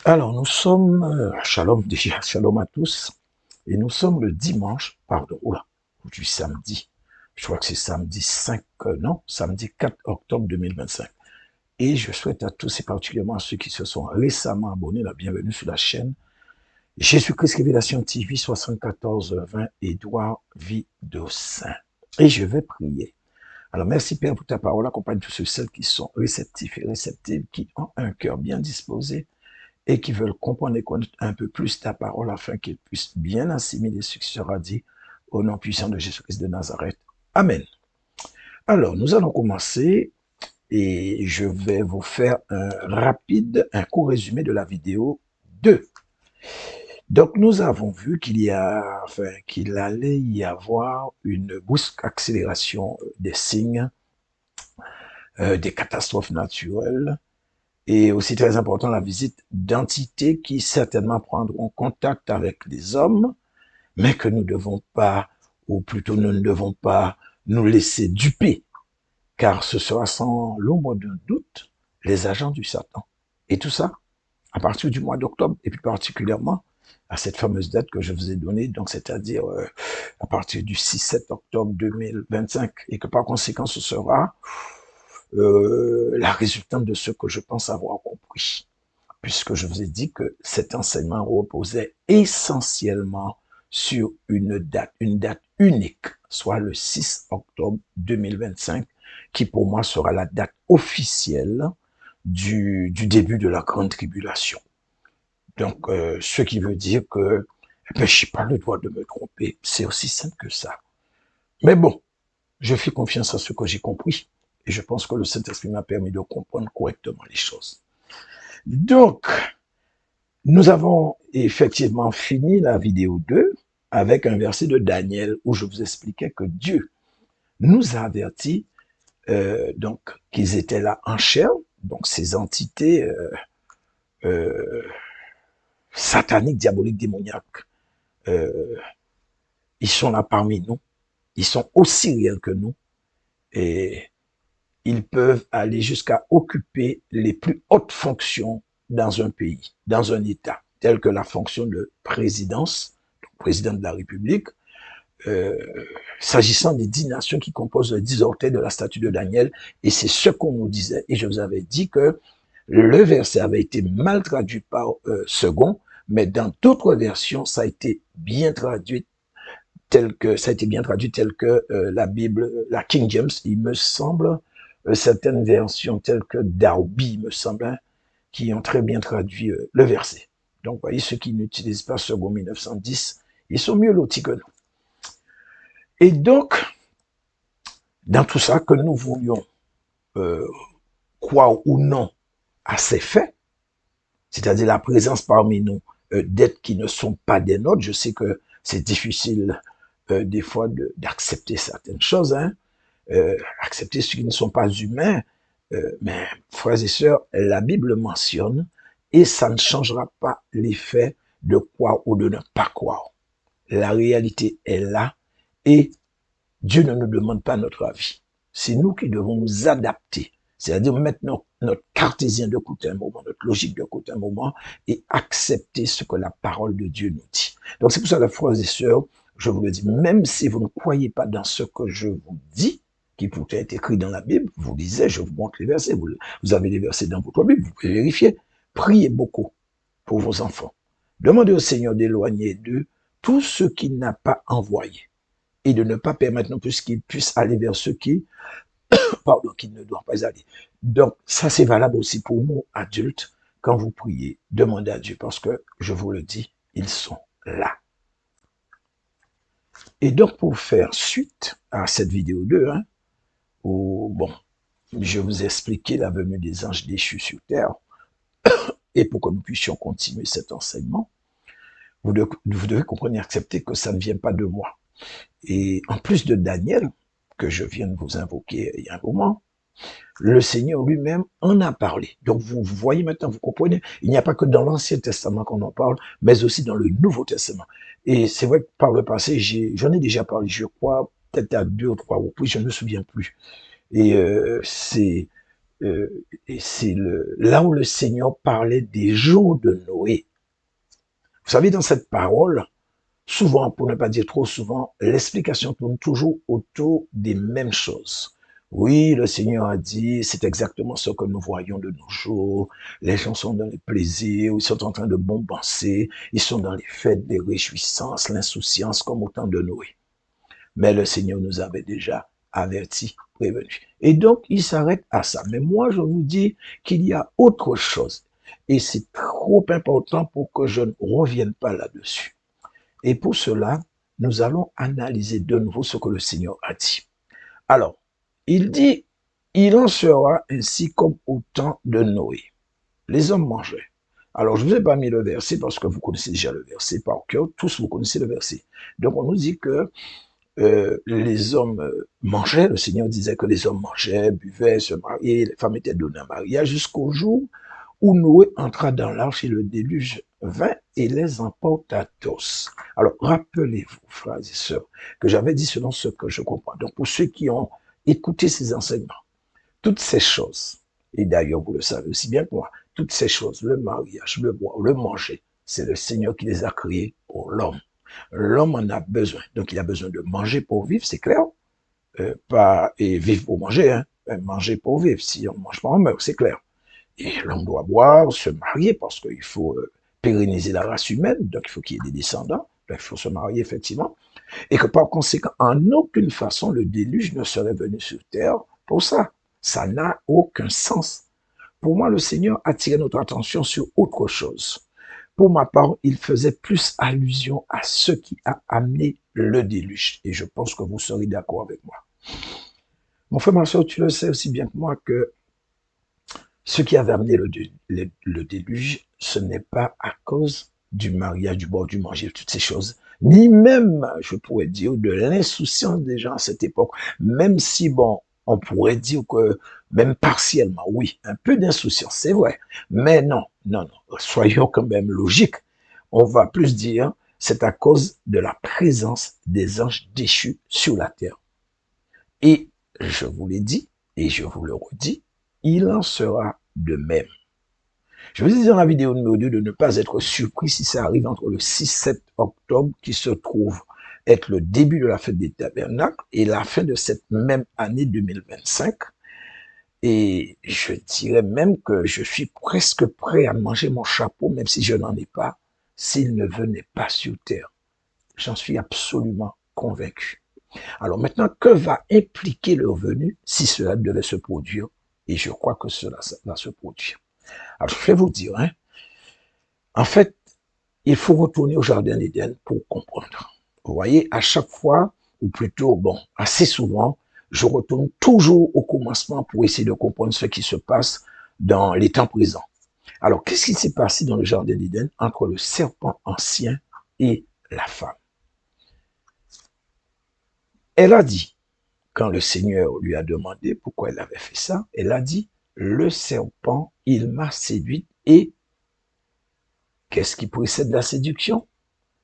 Alors, nous sommes, shalom déjà, shalom à tous, et nous sommes le dimanche, pardon, oula, du samedi, je crois que c'est samedi 5, non, samedi 4 octobre 2025. Et je souhaite à tous, et particulièrement à ceux qui se sont récemment abonnés, la bienvenue sur la chaîne Jésus-Christ Révélation TV 7420, Édouard Vidocin. Et je vais prier. Alors, merci Père pour ta parole, accompagne tous ceux et celles qui sont réceptifs et réceptives, qui ont un cœur bien disposé, et qui veulent comprendre et connaître un peu plus ta parole afin qu'ils puissent bien assimiler ce qui sera dit au nom puissant de Jésus-Christ de Nazareth. Amen. Alors, nous allons commencer et je vais vous faire un court résumé de la vidéo 2. Donc, nous avons vu qu'il allait y avoir une brusque accélération des signes, des catastrophes naturelles, et aussi très important, la visite d'entités qui certainement prendront contact avec les hommes, mais que nous ne devons pas, ou plutôt nous ne devons pas nous laisser duper, car ce sera sans l'ombre d'un doute les agents du Satan. Et tout ça, à partir du mois d'octobre, et plus particulièrement à cette fameuse date que je vous ai donnée, donc c'est-à-dire à partir du 6-7 octobre 2025, et que par conséquent ce sera la résultante de ce que je pense avoir compris, puisque je vous ai dit que cet enseignement reposait essentiellement sur une date unique, soit le 6 octobre 2025, qui pour moi sera la date officielle du début de la grande tribulation. Donc, ce qui veut dire que je n'ai pas le droit de me tromper. C'est aussi simple que ça. Mais bon, je fais confiance à ce que j'ai compris et je pense que le Saint-Esprit m'a permis de comprendre correctement les choses. Donc, nous avons effectivement fini la vidéo 2 avec un verset de Daniel où je vous expliquais que Dieu nous a avertis donc qu'ils étaient là en chair, donc ces entités sataniques, diaboliques, démoniaques, euh, ils sont là parmi nous, ils sont aussi réels que nous et ils peuvent aller jusqu'à occuper les plus hautes fonctions dans un pays, dans un État, telles que la fonction de présidence, président de la République, euh, s'agissant des 10 nations qui composent les 10 orteils de la statue de Daniel, et c'est ce qu'on nous disait, et je vous avais dit que le verset avait été mal traduit par second, mais dans d'autres versions, ça a été bien traduit tel que la Bible, la King James, il me semble, certaines versions telles que Darby, il me semble, hein, qui ont très bien traduit le verset. Donc, vous voyez, ceux qui n'utilisent pas second 1910, ils sont mieux lotis que nous. Et donc, dans tout ça, que nous voulions euh, croire ou non à ces faits, c'est-à-dire la présence parmi nous d'êtres qui ne sont pas des nôtres, je sais que c'est difficile des fois d'accepter certaines choses, hein, accepter ceux qui ne sont pas humains, mais frères et sœurs, la Bible mentionne et ça ne changera pas l'effet de croire ou de ne pas croire. La réalité est là et Dieu ne nous demande pas notre avis. C'est nous qui devons nous adapter, c'est-à-dire mettre notre cartésien de côté un moment, notre logique de côté un moment et accepter ce que la parole de Dieu nous dit. Donc c'est pour ça, les frères et sœurs, je vous le dis, même si vous ne croyez pas dans ce que je vous dis, qui pourtant est écrit dans la Bible, vous lisez, je vous montre les versets, vous avez les versets dans votre Bible, vous pouvez vérifier. Priez beaucoup pour vos enfants. Demandez au Seigneur d'éloigner d'eux tout ce qu'il n'a pas envoyé et de ne pas permettre non plus qu'ils puissent aller vers ceux qui ne doivent pas aller. Donc, ça c'est valable aussi pour nous, adultes. Quand vous priez, demandez à Dieu parce que, je vous le dis, ils sont là. Et donc, pour faire suite à cette vidéo 2, hein, où, bon, je vous ai expliqué la venue des anges déchus sur terre, et pour que nous puissions continuer cet enseignement, vous devez comprendre et accepter que ça ne vient pas de moi. Et en plus de Daniel, que je viens de vous invoquer il y a un moment, le Seigneur lui-même en a parlé. Donc vous voyez maintenant, vous comprenez, il n'y a pas que dans l'Ancien Testament qu'on en parle, mais aussi dans le Nouveau Testament. Et c'est vrai que par le passé, j'en ai déjà parlé, je crois, peut-être à 2 ou 3 reprises, je ne me souviens plus. Et c'est et c'est là où le Seigneur parlait des jours de Noé. Vous savez, dans cette parole, souvent, pour ne pas dire trop souvent, l'explication tourne toujours autour des mêmes choses. Oui, le Seigneur a dit, c'est exactement ce que nous voyons de nos jours. Les gens sont dans les plaisirs, ils sont en train de bombarder, ils sont dans les fêtes, les réjouissances, l'insouciance, comme au temps de Noé. Mais le Seigneur nous avait déjà avertis, prévenus. Et donc, il s'arrête à ça. Mais moi, je vous dis qu'il y a autre chose. Et c'est trop important pour que je ne revienne pas là-dessus. Et pour cela, nous allons analyser de nouveau ce que le Seigneur a dit. Alors, il dit, il en sera ainsi comme au temps de Noé. Les hommes mangeaient. Alors, je ne vous ai pas mis le verset parce que vous connaissez déjà le verset par cœur. Tous, vous connaissez le verset. Donc, on nous dit que les hommes mangeaient. Le Seigneur disait que les hommes mangeaient, buvaient, se mariaient. Les femmes étaient données en mariage jusqu'au jour où Noé entra dans l'arche et le déluge vint et les emporta tous. Alors, rappelez-vous, frères et sœurs, que j'avais dit selon ce que je comprends. Donc, pour ceux qui ont écouté ces enseignements, toutes ces choses, et d'ailleurs, vous le savez aussi bien que moi, toutes ces choses, le mariage, le boire, le manger, c'est le Seigneur qui les a créées pour l'homme. L'homme en a besoin. Donc, il a besoin de manger pour vivre, c'est clair. Pas, et vivre pour manger, hein. Manger pour vivre. Si on mange pas, on meurt, c'est clair. Et l'homme doit boire, se marier, parce qu'il faut pérenniser la race humaine, donc il faut qu'il y ait des descendants, donc il faut se marier effectivement, et que par conséquent, en aucune façon, le déluge ne serait venu sur terre pour ça. Ça n'a aucun sens. Pour moi, le Seigneur attirait notre attention sur autre chose. Pour ma part, il faisait plus allusion à ce qui a amené le déluge, et je pense que vous serez d'accord avec moi. Mon frère, ma soeur, tu le sais aussi bien que moi que ce qui avait amené le déluge, ce n'est pas à cause du mariage, du boire, du manger, toutes ces choses, ni même, je pourrais dire, de l'insouciance des gens à cette époque, même si, bon, on pourrait dire que, même partiellement, oui, un peu d'insouciance, c'est vrai, mais non, non, non, soyons quand même logiques. On va plus dire, c'est à cause de la présence des anges déchus sur la terre. Et je vous l'ai dit, et je vous le redis, il en sera de même. Je vous ai dit dans la vidéo numéro 2 de ne pas être surpris si ça arrive entre le 6-7 octobre, qui se trouve être le début de la fête des tabernacles et la fin de cette même année 2025. Et je dirais même que je suis presque prêt à manger mon chapeau, même si je n'en ai pas, s'il ne venait pas sur terre. J'en suis absolument convaincu. Alors maintenant, que va impliquer leur venue si cela devait se produire? Et je crois que cela va se produire. Alors je vais vous dire, hein, en fait, il faut retourner au Jardin d'Éden pour comprendre. Vous voyez, à chaque fois, ou plutôt, bon, assez souvent, je retourne toujours au commencement pour essayer de comprendre ce qui se passe dans les temps présents. Alors, qu'est-ce qui s'est passé dans le Jardin d'Éden entre le serpent ancien et la femme? Elle a dit, quand le Seigneur lui a demandé pourquoi elle avait fait ça, elle a dit, le serpent, il m'a séduite. Et qu'est-ce qui précède la séduction?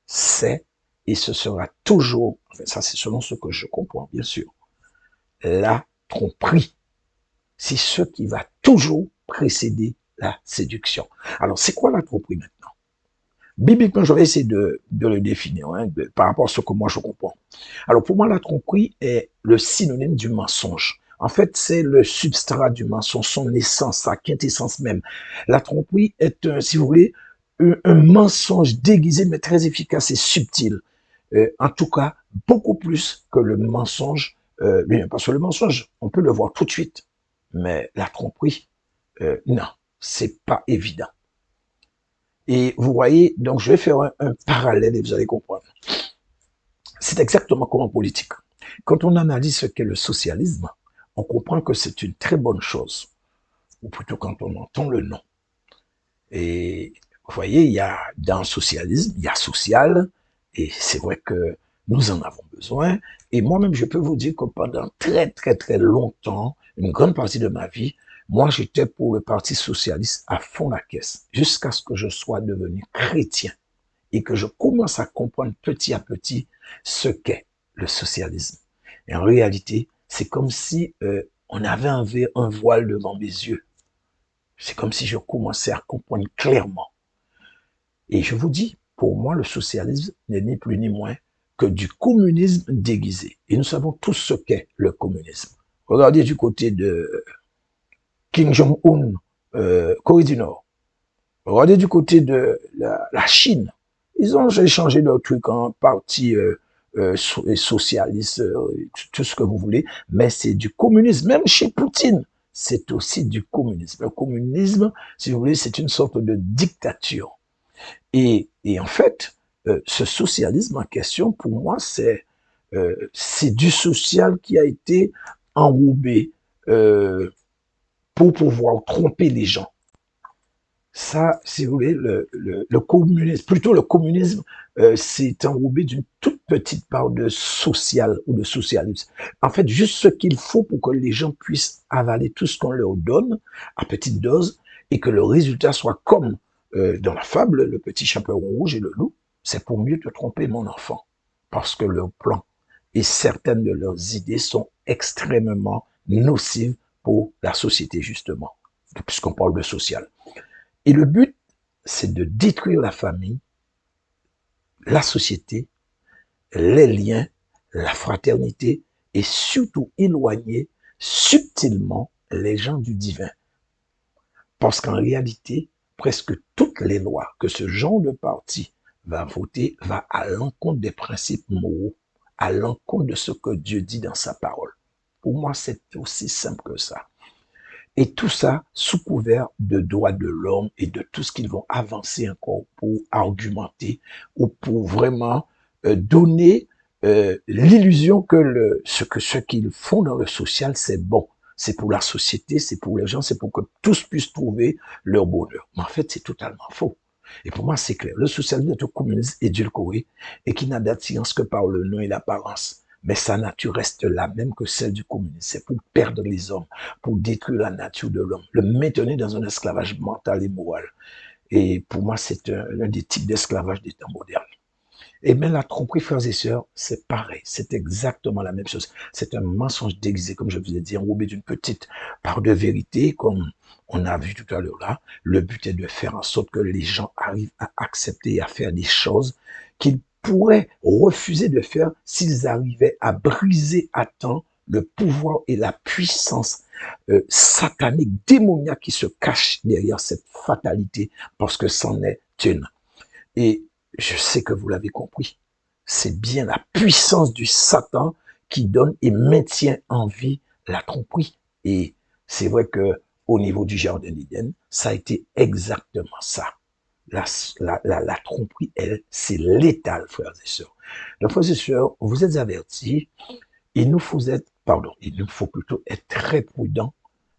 C'est, et ce sera toujours, enfin ça c'est selon ce que je comprends bien sûr, la tromperie. C'est ce qui va toujours précéder la séduction. Alors c'est quoi la tromperie maintenant? Bibliquement, je vais essayer de le définir hein, par rapport à ce que moi je comprends. Alors pour moi, la tromperie est le synonyme du mensonge. En fait, c'est le substrat du mensonge, son essence, sa quintessence même. La tromperie est, si vous voulez, un mensonge déguisé, mais très efficace et subtil. En tout cas, beaucoup plus que le mensonge lui-même. Parce que le mensonge, on peut le voir tout de suite. Mais la tromperie, non, c'est pas évident. Et vous voyez, donc je vais faire un parallèle et vous allez comprendre. C'est exactement comme en politique. Quand on analyse ce qu'est le socialisme, on comprend que c'est une très bonne chose, ou plutôt quand on entend le nom. Et vous voyez, il y a dans le socialisme, il y a social, et c'est vrai que nous en avons besoin. Et moi-même, je peux vous dire que pendant très longtemps, une grande partie de ma vie, moi, j'étais pour le Parti socialiste à fond la caisse, jusqu'à ce que je sois devenu chrétien et que je commence à comprendre petit à petit ce qu'est le socialisme. Et en réalité, c'est comme si on avait un voile devant mes yeux. C'est comme si je commençais à comprendre clairement. Et je vous dis, pour moi, le socialisme n'est ni plus ni moins que du communisme déguisé. Et nous savons tous ce qu'est le communisme. Regardez du côté de Kim Jong-un, Corée du Nord. Regardez du côté de la Chine. Ils ont échangé leur truc en parti socialiste, tout ce que vous voulez, mais c'est du communisme. Même chez Poutine, c'est aussi du communisme. Le communisme, si vous voulez, c'est une sorte de dictature. Et en fait, ce socialisme en question, pour moi, c'est du social qui a été enrobé pour pouvoir tromper les gens. Ça, si vous voulez, le communisme, plutôt le communisme, c'est enrobé d'une toute petite part de social ou de socialisme. En fait, juste ce qu'il faut pour que les gens puissent avaler tout ce qu'on leur donne à petite dose et que le résultat soit comme dans la fable, le petit chaperon rouge et le loup, c'est pour mieux te tromper, mon enfant. Parce que leurs plans et certaines de leurs idées sont extrêmement nocives pour la société, justement, puisqu'on parle de social. Et le but, c'est de détruire la famille, la société, les liens, la fraternité et surtout éloigner subtilement les gens du divin. Parce qu'en réalité, presque toutes les lois que ce genre de parti va voter va à l'encontre des principes moraux, à l'encontre de ce que Dieu dit dans sa parole. Pour moi, c'est aussi simple que ça. Et tout ça sous couvert de droits de l'homme et de tout ce qu'ils vont avancer encore pour argumenter ou pour vraiment donner l'illusion que ce qu'ils font dans le social, c'est bon. C'est pour la société, c'est pour les gens, c'est pour que tous puissent trouver leur bonheur. Mais en fait, c'est totalement faux. Et pour moi, c'est clair. Le socialisme est un communisme édulcoré et qui n'a d'attirance que par le nom et l'apparence. Mais sa nature reste la même que celle du communisme. C'est pour perdre les hommes, pour détruire la nature de l'homme, le maintenir dans un esclavage mental et moral. Et pour moi, c'est l'un des types d'esclavage des temps modernes. Et même la tromperie, frères et sœurs, c'est pareil. C'est exactement la même chose. C'est un mensonge déguisé, comme je vous ai dit, enrobé d'une petite part de vérité, comme on a vu tout à l'heure là. Le but est de faire en sorte que les gens arrivent à accepter et à faire des choses qu'ils pourraient refuser de faire s'ils arrivaient à briser à temps le pouvoir et la puissance satanique, démoniaque qui se cache derrière cette fatalité, parce que c'en est une. Et je sais que vous l'avez compris. C'est bien la puissance du Satan qui donne et maintient en vie la tromperie. Et c'est vrai que au niveau du jardin d'Éden, ça a été exactement ça. La tromperie, elle, c'est létal, frères et sœurs. Donc, frères et sœurs, vous êtes avertis. Il nous faut plutôt être très prudents,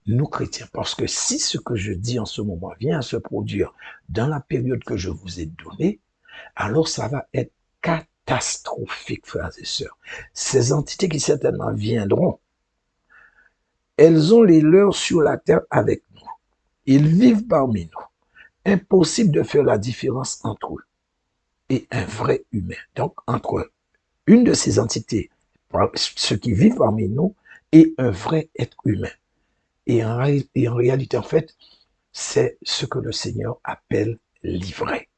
nous chrétiens, parce que si ce que je dis en ce moment vient à se produire dans la période que je vous ai donnée, alors ça va être catastrophique, frères et sœurs. Ces entités qui certainement viendront, elles ont les leurs sur la terre avec nous. Ils vivent parmi nous. Impossible de faire la différence entre eux et un vrai humain. Donc, entre une de ces entités, ceux qui vivent parmi nous, et un vrai être humain. Et en réalité, en fait, c'est ce que le Seigneur appelle l'ivraie.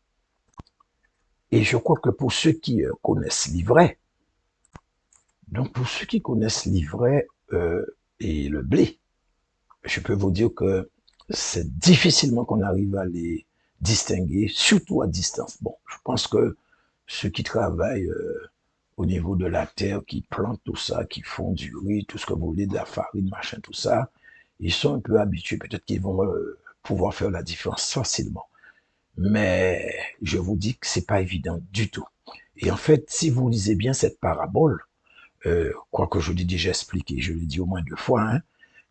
Et je crois que pour ceux qui connaissent l'ivraie, donc pour ceux qui connaissent l'ivraie et le blé, je peux vous dire que c'est difficilement qu'on arrive à les distinguer, surtout à distance. Bon, je pense que ceux qui travaillent au niveau de la terre, qui plantent tout ça, qui font du riz, tout ce que vous voulez, de la farine, machin, tout ça, ils sont un peu habitués. Peut-être qu'ils vont pouvoir faire la différence facilement. Mais je vous dis que c'est pas évident du tout. Et en fait, si vous lisez bien cette parabole, quoique je l'ai déjà expliqué, je l'ai dit au moins 2 fois, hein,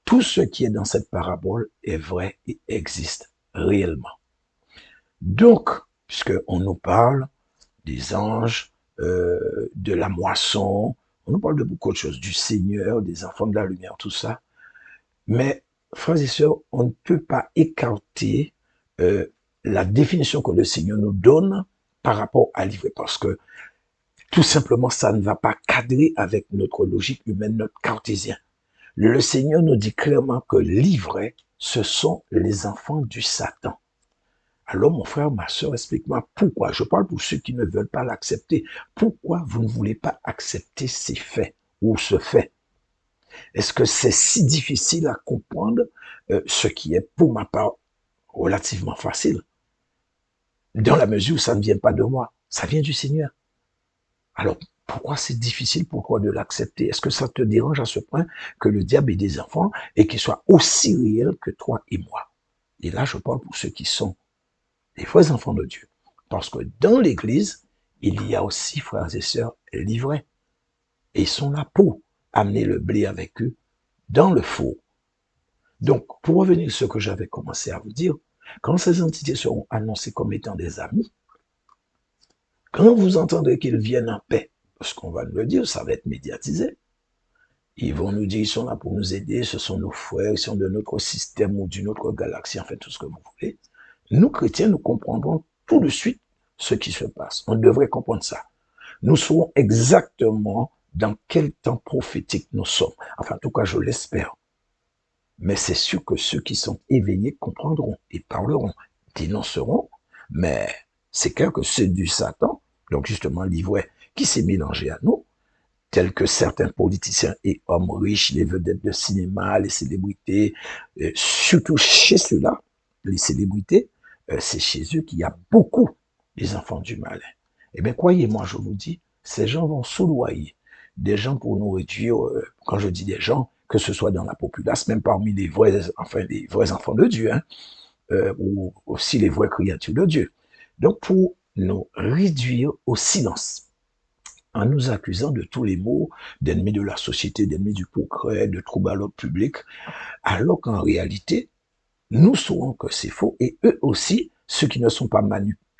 tout ce qui est dans cette parabole est vrai et existe réellement. Donc, puisqu'on nous parle des anges, de la moisson, on nous parle de beaucoup de choses, du Seigneur, des enfants de la lumière, tout ça. Mais, frères et sœurs, on ne peut pas écarter la définition que le Seigneur nous donne par rapport à l'ivraie, parce que tout simplement, ça ne va pas cadrer avec notre logique humaine, notre cartésien. Le Seigneur nous dit clairement que l'ivraie, ce sont les enfants du Satan. Alors, mon frère, ma soeur, explique-moi pourquoi. Je parle pour ceux qui ne veulent pas l'accepter. Pourquoi vous ne voulez pas accepter ces faits ou ce fait? Est-ce que c'est si difficile à comprendre, ce qui est pour ma part relativement facile, dans la mesure où ça ne vient pas de moi, ça vient du Seigneur. Alors, pourquoi c'est difficile pour toi de l'accepter? Est-ce que ça te dérange à ce point que le diable ait des enfants et qu'il soit aussi réel que toi et moi? Et là, je parle pour ceux qui sont les vrais enfants de Dieu. Parce que dans l'Église, il y a aussi, frères et sœurs, livrés. Et ils sont là pour amener le blé avec eux dans le four. Donc, pour revenir à ce que j'avais commencé à vous dire, quand ces entités seront annoncées comme étant des amis, quand vous entendrez qu'ils viennent en paix, parce qu'on va nous le dire, ça va être médiatisé, ils vont nous dire ils sont là pour nous aider, ce sont nos frères, ils sont de notre système ou d'une autre galaxie, en fait, tout ce que vous voulez. Nous, chrétiens, nous comprendrons tout de suite ce qui se passe. On devrait comprendre ça. Nous saurons exactement dans quel temps prophétique nous sommes. Enfin, en tout cas, je l'espère. Mais c'est sûr que ceux qui sont éveillés comprendront et parleront, dénonceront, mais c'est clair que ceux du Satan, donc justement l'ivraie qui s'est mélangé à nous, tels que certains politiciens et hommes riches, les vedettes de cinéma, les célébrités, surtout chez ceux-là, les célébrités, c'est chez eux qu'il y a beaucoup des enfants du mal. Eh bien, croyez-moi, je vous dis, ces gens vont soudoyer. Des gens pour nous réduire, quand je dis des gens, que ce soit dans la populace, même parmi les vrais, enfin, les vrais enfants de Dieu, hein, ou aussi les vraies créatures de Dieu. Donc, pour nous réduire au silence, en nous accusant de tous les maux, d'ennemis de la société, d'ennemis du progrès, de troubles à l'ordre public, alors qu'en réalité, nous saurons que c'est faux, et eux aussi, ceux qui ne sont pas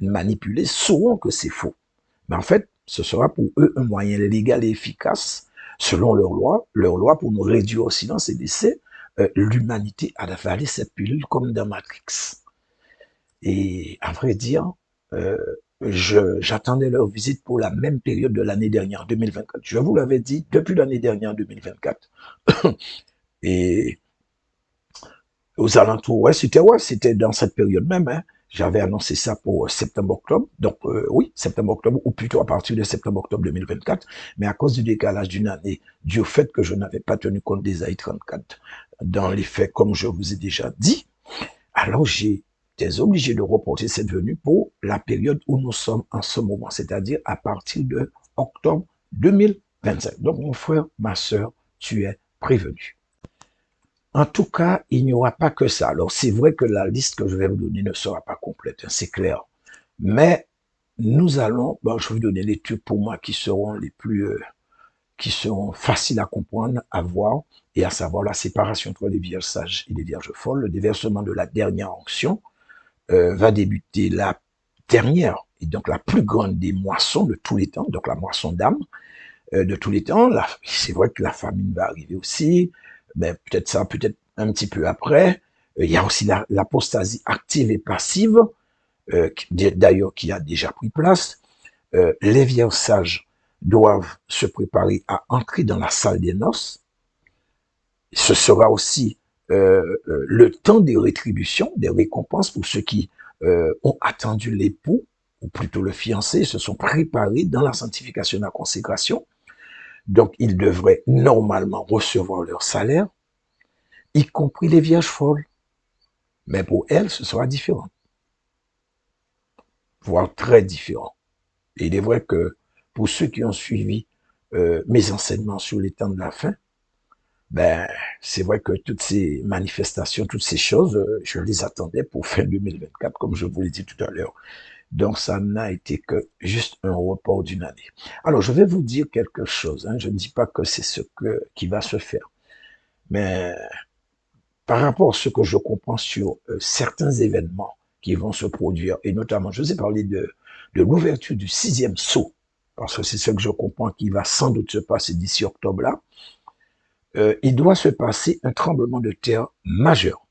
manipulés, sauront que c'est faux. Mais en fait, ce sera pour eux un moyen légal et efficace, selon leur loi pour nous réduire au silence et laisser l'humanité avaler cette pilule comme dans Matrix. Et à vrai dire, euh, j'attendais leur visite pour la même période de l'année dernière, 2024. Je vous l'avais dit, depuis l'année dernière, 2024. Et aux alentours, ouais, c'était dans cette période même, hein. J'avais annoncé ça pour septembre-octobre, donc oui, septembre-octobre, ou plutôt à partir de septembre-octobre 2024, mais à cause du décalage d'une année, dû au fait que je n'avais pas tenu compte des AI-34 dans les faits, comme je vous ai déjà dit, alors j'étais obligé de reporter cette venue pour la période où nous sommes en ce moment, c'est-à-dire à partir de octobre 2025. Donc mon frère, ma sœur, tu es prévenu. En tout cas, il n'y aura pas que ça. Alors, c'est vrai que la liste que je vais vous donner ne sera pas complète, hein, c'est clair. Mais nous allons, bon, je vais vous donner les trucs pour moi qui seront les plus, qui seront faciles à comprendre, à voir, et à savoir la séparation entre les vierges sages et les vierges folles. Le déversement de la dernière onction va débuter la dernière, et donc la plus grande des moissons de tous les temps, donc la moisson d'âme de tous les temps. C'est vrai que la famine va arriver aussi, mais peut-être ça, peut-être un petit peu après. Il y a aussi l'apostasie active et passive, d'ailleurs qui a déjà pris place. Les vierges sages doivent se préparer à entrer dans la salle des noces. Ce sera aussi le temps des rétributions, des récompenses pour ceux qui ont attendu l'époux, ou plutôt le fiancé, se sont préparés dans la sanctification et la consécration. Donc, ils devraient normalement recevoir leur salaire, y compris les vierges folles. Mais pour elles, ce sera différent, voire très différent. Et il est vrai que pour ceux qui ont suivi mes enseignements sur les temps de la fin, ben, c'est vrai que toutes ces manifestations, toutes ces choses, je les attendais pour fin 2024, comme je vous l'ai dit tout à l'heure. Donc, ça n'a été que juste un report d'une année. Alors, je vais vous dire quelque chose. Hein. Je ne dis pas que c'est qui va se faire. Mais par rapport à ce que je comprends sur certains événements qui vont se produire, et notamment, je vous ai parlé de l'ouverture du 6e sceau, parce que c'est ce que je comprends qui va sans doute se passer d'ici octobre-là, il doit se passer un tremblement de terre majeur.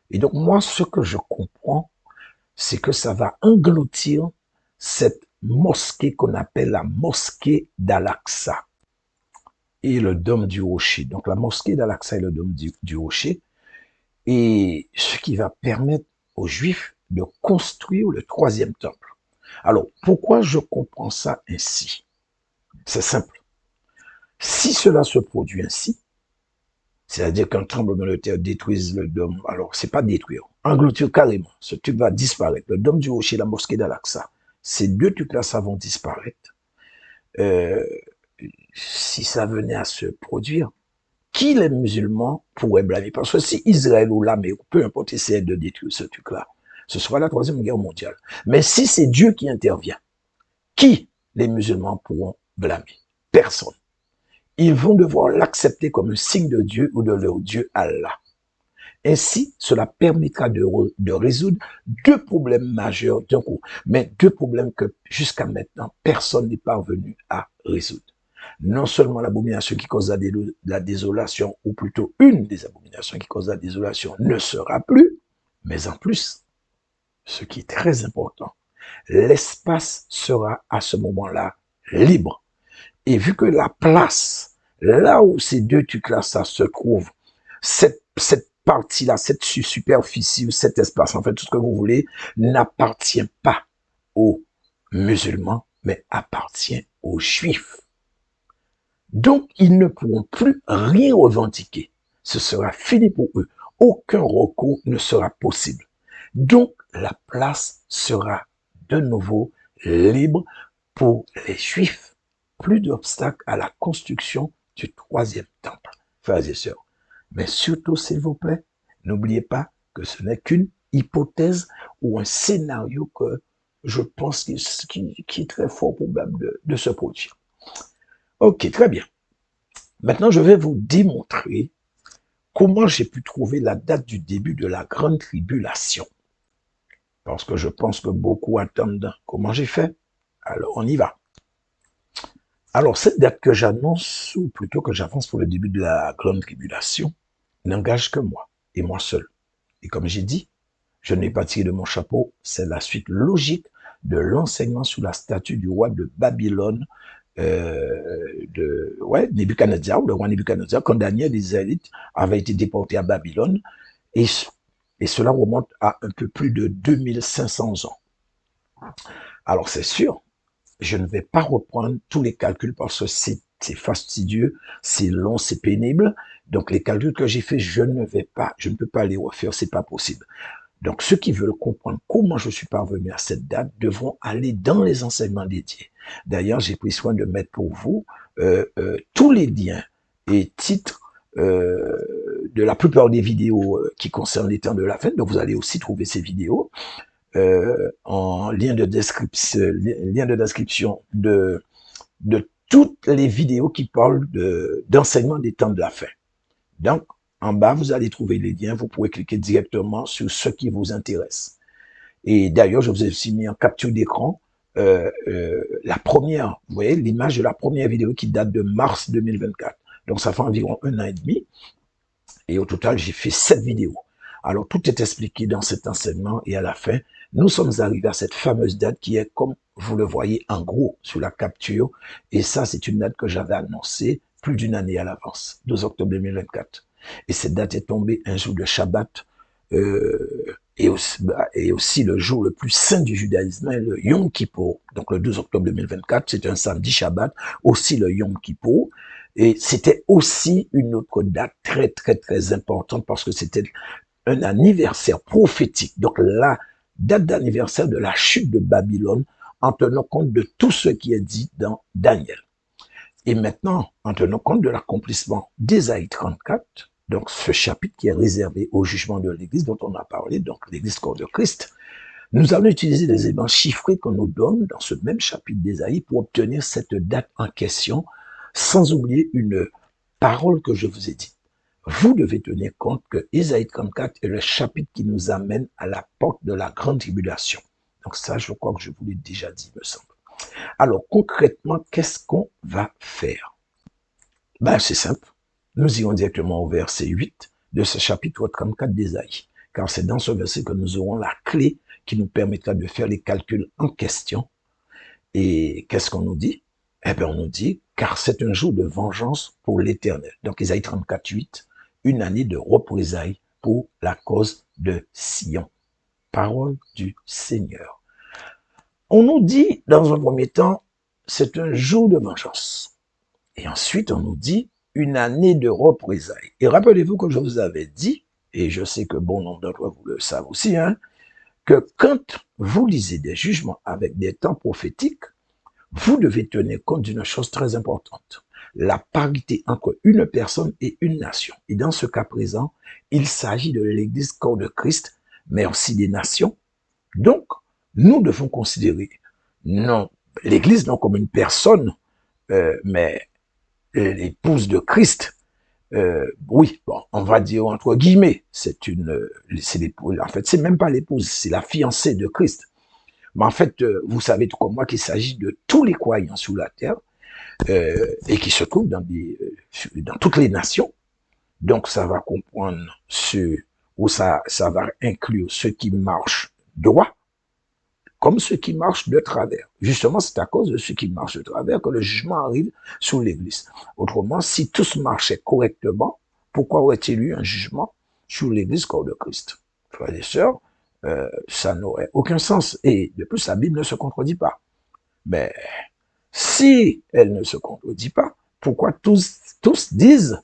Et donc, moi, ce que je comprends, c'est que ça va engloutir cette mosquée qu'on appelle la mosquée d'Al-Aqsa. et le dôme du rocher. Donc la mosquée d'Al-Aqsa et le dôme du rocher, et ce qui va permettre aux Juifs de construire le troisième temple. Alors, pourquoi je comprends ça ainsi? C'est simple. Si cela se produit ainsi, c'est-à-dire qu'un tremblement de terre détruise le dôme, alors c'est pas détruire, engloutir carrément, ce truc va disparaître. Le dôme du rocher, la mosquée d'Al-Aqsa, ces deux trucs-là, ça vont disparaître. Euh, si ça venait à se produire, qui les musulmans pourraient blâmer? Parce que si Israël ou l'armée, peu importe, essaie de détruire ce truc-là, ce sera la troisième guerre mondiale. Mais si c'est Dieu qui intervient, qui les musulmans pourront blâmer? Personne. Ils vont devoir l'accepter comme un signe de Dieu ou de leur Dieu Allah. Ainsi, cela permettra de résoudre deux problèmes majeurs d'un coup, mais deux problèmes que jusqu'à maintenant, personne n'est parvenu à résoudre. Non seulement l'abomination qui cause la désolation, ou plutôt une des abominations qui cause la désolation ne sera plus, mais en plus, ce qui est très important, l'espace sera à ce moment-là libre. Et vu que la place, là où ces deux trucs-là, ça se trouve, cette partie-là, cette superficie ou cet espace, en fait, tout ce que vous voulez, n'appartient pas aux musulmans, mais appartient aux juifs. Donc, ils ne pourront plus rien revendiquer. Ce sera fini pour eux. Aucun recours ne sera possible. Donc, la place sera de nouveau libre pour les Juifs. Plus d'obstacles à la construction du troisième temple, frères et sœurs. Mais surtout, s'il vous plaît, n'oubliez pas que ce n'est qu'une hypothèse ou un scénario que je pense qui est très fort probable de se produire. Ok, très bien. Maintenant, je vais vous démontrer comment j'ai pu trouver la date du début de la grande tribulation. Parce que je pense que beaucoup attendent comment j'ai fait. Alors, on y va. Alors, cette date que j'annonce, ou plutôt que j'avance pour le début de la grande tribulation, n'engage que moi, et moi seul. Et comme j'ai dit, je n'ai pas tiré de mon chapeau, c'est la suite logique de l'enseignement sous la statue du roi de Babylone, Nebuchadnezzar, le roi Nebuchadnezzar, quand Daniel et les Israélites avaient été déportés à Babylone, et cela remonte à un peu plus de 2500 ans. Alors c'est sûr, je ne vais pas reprendre tous les calculs parce que c'est fastidieux, c'est long, c'est pénible. Donc les calculs que j'ai faits, je ne peux pas les refaire, c'est pas possible. Donc ceux qui veulent comprendre comment je suis parvenu à cette date devront aller dans les enseignements dédiés. D'ailleurs, j'ai pris soin de mettre pour vous tous les liens et titres de la plupart des vidéos qui concernent les temps de la fin. Donc vous allez aussi trouver ces vidéos en lien de description de toutes les vidéos qui parlent d'enseignement des temps de la fin. Donc, en bas, vous allez trouver les liens, vous pouvez cliquer directement sur ce qui vous intéresse. Et d'ailleurs, je vous ai aussi mis en capture d'écran la première, vous voyez, l'image de la première vidéo qui date de mars 2024. Donc, ça fait environ 1 an et demi. Et au total, j'ai fait 7 vidéos. Alors, tout est expliqué dans cet enseignement et à la fin, nous sommes arrivés à cette fameuse date qui est, comme vous le voyez en gros sur la capture. Et ça, c'est une date que j'avais annoncée plus d'une année à l'avance, 12 octobre 2024. Et cette date est tombée un jour de Shabbat et aussi le jour le plus saint du judaïsme, le Yom Kippour. Donc le 12 octobre 2024, c'est un samedi Shabbat, aussi le Yom Kippour. Et c'était aussi une autre date très, très, très importante parce que c'était un anniversaire prophétique. Donc la date d'anniversaire de la chute de Babylone en tenant compte de tout ce qui est dit dans Daniel. Et maintenant, en tenant compte de l'accomplissement d'Ésaïe 34, donc ce chapitre qui est réservé au jugement de l'Église dont on a parlé, donc l'Église corps de Christ, nous allons utiliser les éléments chiffrés qu'on nous donne dans ce même chapitre d'Ésaïe pour obtenir cette date en question, sans oublier une parole que je vous ai dite. Vous devez tenir compte que Ésaïe 34 est le chapitre qui nous amène à la porte de la grande tribulation. Donc ça, je crois que je vous l'ai déjà dit, me semble. Alors concrètement, qu'est-ce qu'on va faire? Ben, c'est simple. Nous irons directement au verset 8 de ce chapitre 34 d'Ésaïe, car c'est dans ce verset que nous aurons la clé qui nous permettra de faire les calculs en question. Et qu'est-ce qu'on nous dit? Eh bien, on nous dit car c'est un jour de vengeance pour l'Éternel. Donc Ésaïe 34, 8, une année de représailles pour la cause de Sion. Parole du Seigneur. On nous dit, dans un premier temps, c'est un jour de vengeance. Et ensuite, on nous dit une année de représailles. Et rappelez-vous que je vous avais dit, et je sais que bon nombre d'entre vous le savent aussi, que quand vous lisez des jugements avec des temps prophétiques, vous devez tenir compte d'une chose très importante, la parité entre une personne et une nation. Et dans ce cas présent, il s'agit de l'Église corps de Christ, mais aussi des nations. Donc, nous devons considérer non l'Église non comme une personne, mais l'épouse de Christ. Oui, bon, on va dire entre guillemets, en fait, c'est même pas l'épouse, c'est la fiancée de Christ. Mais en fait, vous savez tout comme moi qu'il s'agit de tous les croyants sur la terre et qui se trouvent dans toutes les nations. Donc, ça va comprendre ça va inclure ceux qui marchent droit, comme ceux qui marchent de travers. Justement, c'est à cause de ceux qui marchent de travers que le jugement arrive sur l'Église. Autrement, si tous marchaient correctement, pourquoi aurait-il eu un jugement sur l'Église corps de Christ? Frères et sœurs, ça n'aurait aucun sens. Et de plus, la Bible ne se contredit pas. Mais si elle ne se contredit pas, pourquoi tous disent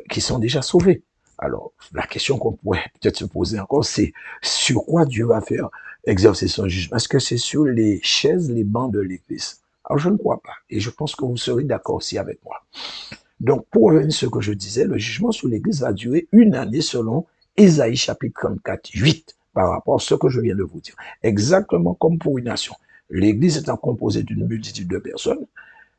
qu'ils sont déjà sauvés? Alors, la question qu'on pourrait peut-être se poser encore, c'est sur quoi Dieu va faire exercer son jugement? Est-ce que c'est sur les chaises, les bancs de l'Église? Alors, je ne crois pas. Et je pense que vous serez d'accord aussi avec moi. Donc, pour revenir à ce que je disais, le jugement sur l'Église va durer une année selon Ésaïe chapitre 34, 8, par rapport à ce que je viens de vous dire. Exactement comme pour une nation. L'Église étant composée d'une multitude de personnes,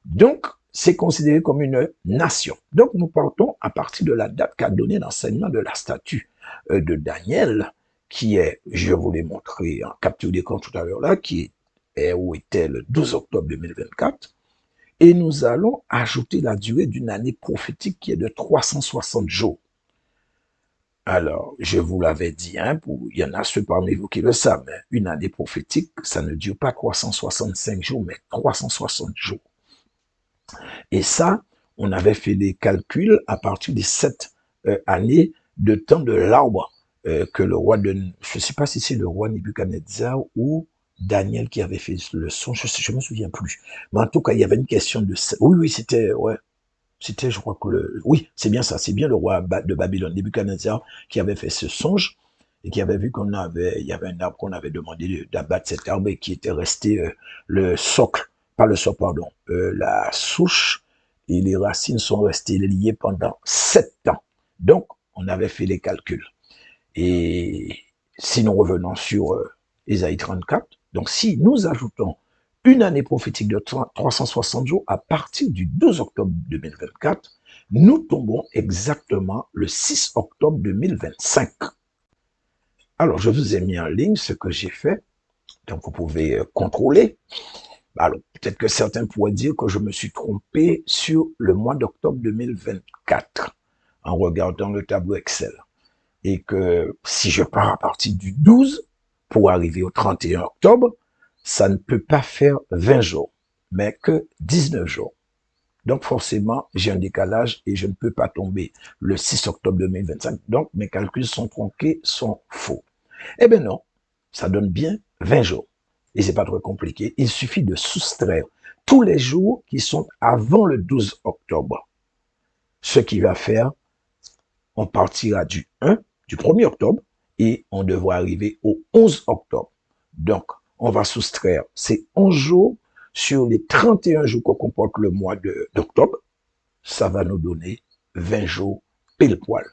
donc c'est considéré comme une nation. Donc nous partons à partir de la date qu'a donné l'enseignement de la statue de Daniel, qui est, je vous l'ai montré en capture d'écran tout à l'heure là, qui est où était le 12 octobre 2024, et nous allons ajouter la durée d'une année prophétique qui est de 360 jours. Alors, je vous l'avais dit, il y en a ceux parmi vous qui le savent, mais une année prophétique, ça ne dure pas 365 jours, mais 360 jours. Et ça, on avait fait des calculs à partir des 7 années de temps de l'arbre que le roi de... Je ne sais pas si c'est le roi Nebuchadnezzar ou Daniel qui avait fait le son, je me souviens plus. Mais en tout cas, il y avait une question de... Oui, c'était... Ouais. C'était, je crois que oui, c'est bien ça, c'est bien le roi de Babylone, Nebuchadnezzar, qui avait fait ce songe et qui avait vu il y avait un arbre qu'on avait demandé d'abattre cet arbre et qui était resté le socle, pas le socle, pardon, la souche et les racines sont restées liées pendant 7 ans. Donc, on avait fait les calculs. Et si nous revenons sur Ésaïe 34, donc si nous ajoutons une année prophétique de 360 jours à partir du 12 octobre 2024, nous tombons exactement le 6 octobre 2025. Alors, je vous ai mis en ligne ce que j'ai fait, donc vous pouvez contrôler. Alors, peut-être que certains pourraient dire que je me suis trompé sur le mois d'octobre 2024 en regardant le tableau Excel. Et que si je pars à partir du 12 pour arriver au 31 octobre, ça ne peut pas faire 20 jours, mais que 19 jours. Donc forcément, j'ai un décalage et je ne peux pas tomber le 6 octobre 2025. Donc mes calculs sont tronqués, sont faux. Eh bien non, ça donne bien 20 jours. Et c'est pas trop compliqué. Il suffit de soustraire tous les jours qui sont avant le 12 octobre. Ce qui va faire, on partira du 1er octobre, et on devra arriver au 11 octobre. Donc, on va soustraire ces 11 jours sur les 31 jours que comporte le mois d'octobre. Ça va nous donner 20 jours pile poil.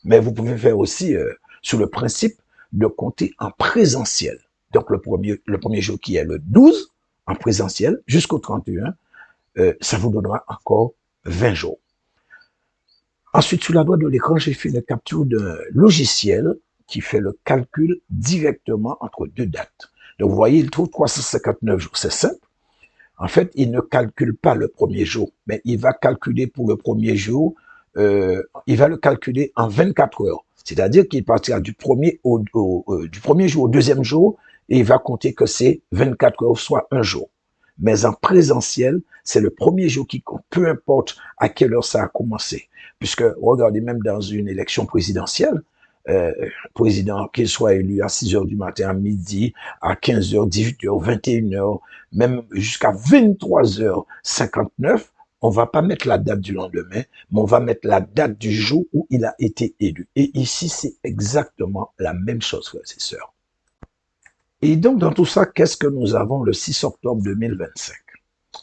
Mais vous pouvez faire aussi sur le principe de compter en présentiel. Donc, le premier jour qui est le 12 en présentiel jusqu'au 31, ça vous donnera encore 20 jours. Ensuite, sur la droite de l'écran, j'ai fait une capture d'un logiciel qui fait le calcul directement entre deux dates. Donc, vous voyez, il trouve 359 jours. C'est simple. En fait, il ne calcule pas le premier jour, mais il va calculer pour le premier jour, il va le calculer en 24 heures. C'est-à-dire qu'il partira du premier jour au deuxième jour et il va compter que c'est 24 heures, soit un jour. Mais en présentiel, c'est le premier jour qui compte, peu importe à quelle heure ça a commencé. Puisque, regardez, même dans une élection présidentielle, président, qu'il soit élu à 6 heures du matin, à midi, à 15 heures, 18 heures, 21 heures, même jusqu'à 23 heures 59, on va pas mettre la date du lendemain, mais on va mettre la date du jour où il a été élu. Et ici, c'est exactement la même chose, frères et sœurs. Et donc, dans tout ça, qu'est-ce que nous avons le 6 octobre 2025?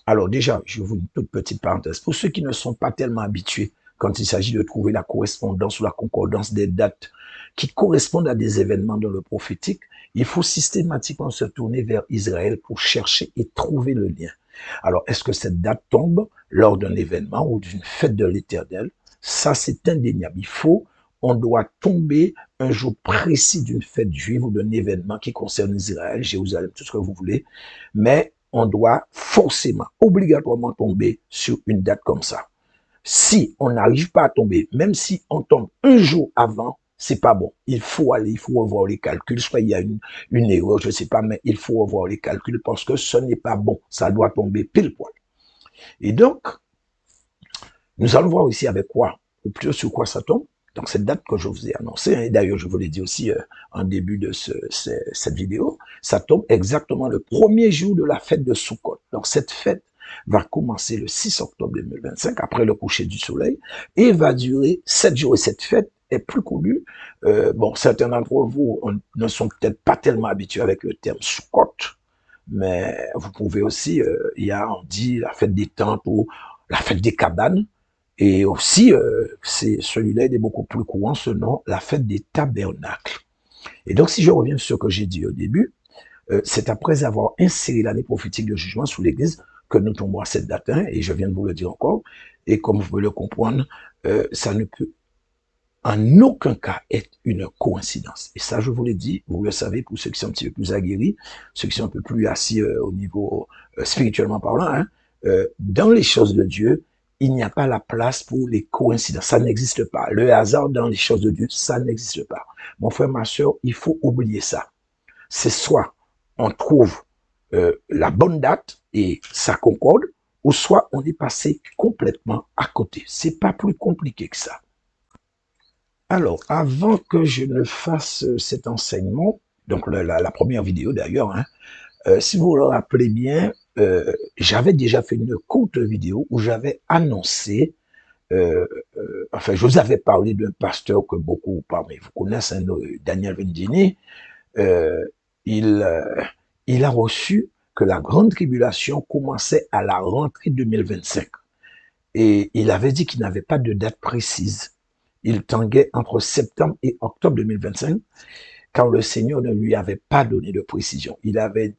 Alors déjà, je vous une toute petite parenthèse. Pour ceux qui ne sont pas tellement habitués quand il s'agit de trouver la correspondance ou la concordance des dates qui correspondent à des événements dans le prophétique, il faut systématiquement se tourner vers Israël pour chercher et trouver le lien. Alors, est-ce que cette date tombe lors d'un événement ou d'une fête de l'Éternel? Ça, c'est indéniable. On doit tomber un jour précis d'une fête juive ou d'un événement qui concerne Israël, Jérusalem, tout ce que vous voulez, mais on doit forcément, obligatoirement tomber sur une date comme ça. Si on n'arrive pas à tomber, même si on tombe un jour avant, c'est pas bon. Il faut revoir les calculs. Soit il y a une erreur, je sais pas, mais il faut revoir les calculs parce que ce n'est pas bon. Ça doit tomber pile poil. Et donc, nous allons voir ici avec quoi, ou plutôt sur quoi ça tombe. Donc, cette date que je vous ai annoncée, et d'ailleurs, je vous l'ai dit aussi en début de cette vidéo, ça tombe exactement le premier jour de la fête de Sukkot. Donc, cette fête va commencer le 6 octobre 2025, après le coucher du soleil, et va durer 7 jours. Et cette fête est plus connue. Bon, certains d'entre vous ne sont peut-être pas tellement habitués avec le terme Sukkot, mais vous pouvez aussi, on dit la fête des tentes ou la fête des cabanes. Et aussi, celui-là, il est beaucoup plus courant, ce nom, la fête des tabernacles. Et donc, si je reviens sur ce que j'ai dit au début, c'est après avoir inséré l'année prophétique de jugement sous l'Église que nous tombons à cette date, hein, et je viens de vous le dire encore, et comme vous pouvez le comprendre, ça ne peut en aucun cas être une coïncidence. Et ça, je vous l'ai dit, vous le savez, pour ceux qui sont un petit peu plus aguerris, ceux qui sont un peu plus assis au niveau spirituellement parlant, hein, dans les choses de Dieu, il n'y a pas la place pour les coïncidences. Ça n'existe pas. Le hasard dans les choses de Dieu, ça n'existe pas. Mon frère, ma soeur, il faut oublier ça. C'est soit on trouve la bonne date et ça concorde, ou soit on est passé complètement à côté. C'est pas plus compliqué que ça. Alors, avant que je ne fasse cet enseignement, donc la première vidéo d'ailleurs, hein, si vous le rappelez bien, j'avais déjà fait une courte vidéo où j'avais annoncé, enfin, je vous avais parlé d'un pasteur que beaucoup parmi vous connaissent, hein, Daniel Vendini. Euh, il, euh, il a reçu que la grande tribulation commençait à la rentrée 2025. Et il avait dit qu'il n'avait pas de date précise. Il tanguait entre septembre et octobre 2025 quand le Seigneur ne lui avait pas donné de précision. Il avait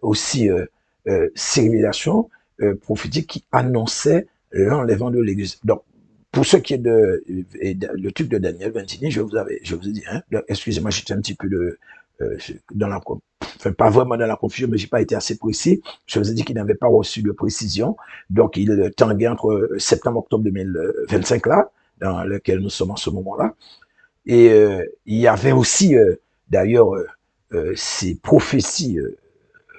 aussi ces révélations prophétiques qui annonçaient l'enlèvement de l'Église. Donc, pour ce qui est le truc de Daniel Ventini, je vous ai dit, hein, excusez-moi, j'étais un petit peu dans la, enfin pas vraiment dans la confusion, mais j'ai pas été assez précis. Je vous ai dit qu'il n'avait pas reçu de précision, donc il tanguait entre septembre-octobre 2025 là, dans lequel nous sommes en ce moment-là. Et il y avait aussi, d'ailleurs, ces prophéties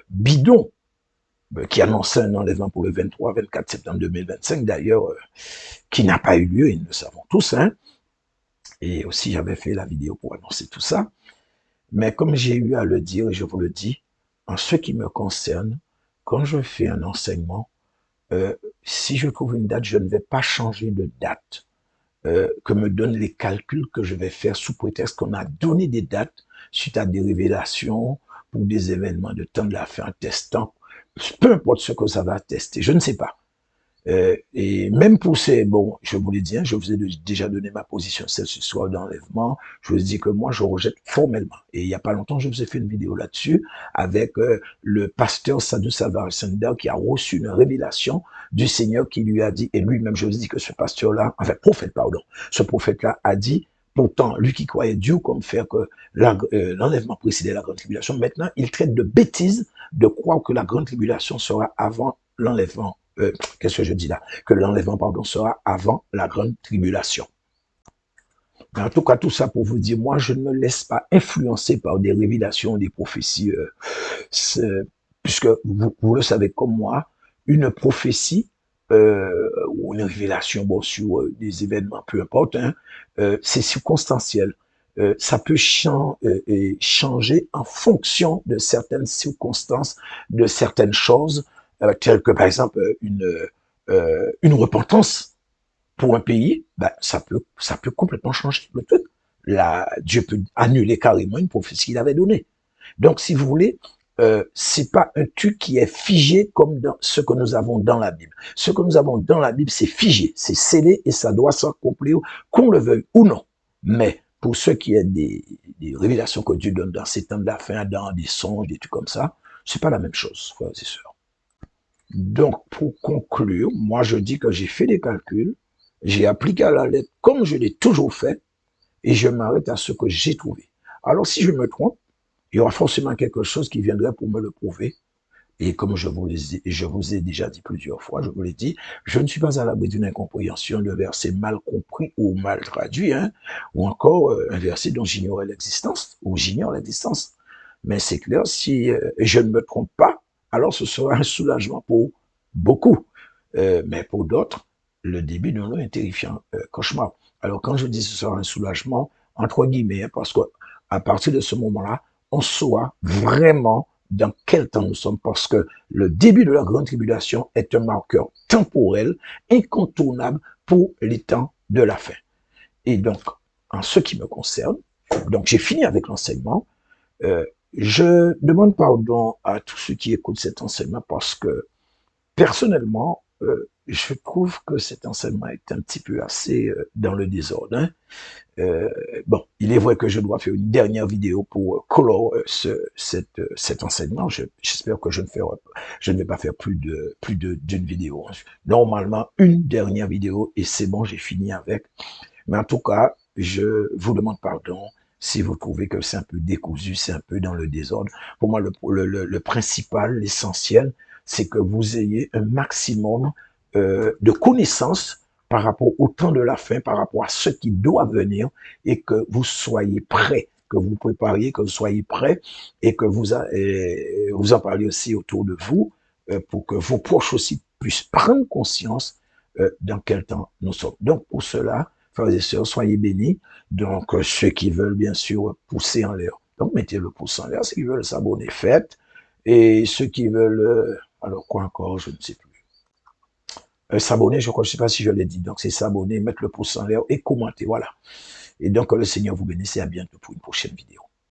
bidons qui annonçaient un enlèvement pour le 23-24 septembre 2025, d'ailleurs, qui n'a pas eu lieu, et nous le savons tous. Hein. Et aussi, j'avais fait la vidéo pour annoncer tout ça. Mais comme j'ai eu à le dire, et je vous le dis, en ce qui me concerne, quand je fais un enseignement, si je trouve une date, je ne vais pas changer de date. Que me donnent les calculs que je vais faire sous prétexte qu'on a donné des dates suite à des révélations pour des événements de temps de la fin testant, peu importe ce que ça va tester, je ne sais pas. Et même pour ces, bon, je vous l'ai dit, hein, je vous ai déjà donné ma position ce soir d'enlèvement. Je vous ai dit que moi, je rejette formellement. Et il n'y a pas longtemps, je vous ai fait une vidéo là-dessus avec le pasteur Sadhu Salvarasanda qui a reçu une révélation du Seigneur qui lui a dit, et lui-même, je vous ai dit que ce pasteur-là, enfin, prophète, pardon, ce prophète-là a dit, pourtant, lui qui croyait Dieu comme faire que l'enlèvement précédait la grande tribulation, maintenant, il traite de bêtises de croire que la grande tribulation sera avant l'enlèvement. Qu'est-ce que je dis là? Que l'enlèvement, pardon, sera avant la grande tribulation. Mais en tout cas, tout ça pour vous dire, moi, je ne me laisse pas influencer par des révélations, des prophéties puisque vous le savez comme moi, une prophétie ou une révélation bon, sur des événements, peu importe, hein, c'est circonstanciel. Ça peut changer en fonction de certaines circonstances, de certaines choses, telles que par exemple une repentance pour un pays, ben, ça peut complètement changer le truc. Là, Dieu peut annuler carrément une prophétie qu'il avait donnée. Donc, si vous voulez, c'est pas un truc qui est figé comme dans ce que nous avons dans la Bible. Ce que nous avons dans la Bible, c'est figé, c'est scellé et ça doit s'accomplir, qu'on le veuille ou non. Mais pour ce qui est des révélations que Dieu donne dans ces temps de la fin, dans des songes, des trucs comme ça, c'est pas la même chose, frères et sœurs. Donc, pour conclure, moi, je dis que j'ai fait des calculs, j'ai appliqué à la lettre comme je l'ai toujours fait, et je m'arrête à ce que j'ai trouvé. Alors, si je me trompe, il y aura forcément quelque chose qui viendrait pour me le prouver. Et comme je vous ai déjà dit plusieurs fois, je vous l'ai dit, je ne suis pas à l'abri d'une incompréhension, de verset mal compris ou mal traduit, hein, ou encore un verset dont j'ignorais l'existence, ou j'ignore l'existence. Mais c'est clair, si je ne me trompe pas, alors ce sera un soulagement pour beaucoup. Mais pour d'autres, le début d'un long et terrifiant cauchemar. Alors quand je dis ce sera un soulagement, entre guillemets, hein, parce que à partir de ce moment-là, on saura vraiment dans quel temps nous sommes, parce que le début de la grande tribulation est un marqueur temporel, incontournable pour les temps de la fin. Et donc, en ce qui me concerne, donc j'ai fini avec l'enseignement, je demande pardon à tous ceux qui écoutent cet enseignement parce que personnellement, je trouve que cet enseignement est un petit peu assez dans le désordre. Hein. Bon, il est vrai que je dois faire une dernière vidéo pour clore cet enseignement. J'espère que je ne vais pas faire d'une vidéo. Normalement, une dernière vidéo et c'est bon, j'ai fini avec. Mais en tout cas, je vous demande pardon si vous trouvez que c'est un peu décousu, c'est un peu dans le désordre. Pour moi, le principal, l'essentiel, c'est que vous ayez un maximum de connaissances par rapport au temps de la fin, par rapport à ce qui doit venir, et que vous soyez prêts, que vous prépariez, que vous soyez prêts, et que vous en parliez aussi autour de vous, pour que vos proches aussi puissent prendre conscience dans quel temps nous sommes. Donc, pour cela, frères et sœurs, soyez bénis. Donc, ceux qui veulent, bien sûr, pousser en l'air, donc mettez le pouce en l'air. Ceux qui veulent s'abonner, faites. Et ceux qui veulent, alors quoi encore, je ne sais plus. S'abonner, je crois, je ne sais pas si je l'ai dit. Donc, c'est s'abonner, mettre le pouce en l'air et commenter. Voilà. Et donc, que le Seigneur vous bénisse et à bientôt pour une prochaine vidéo.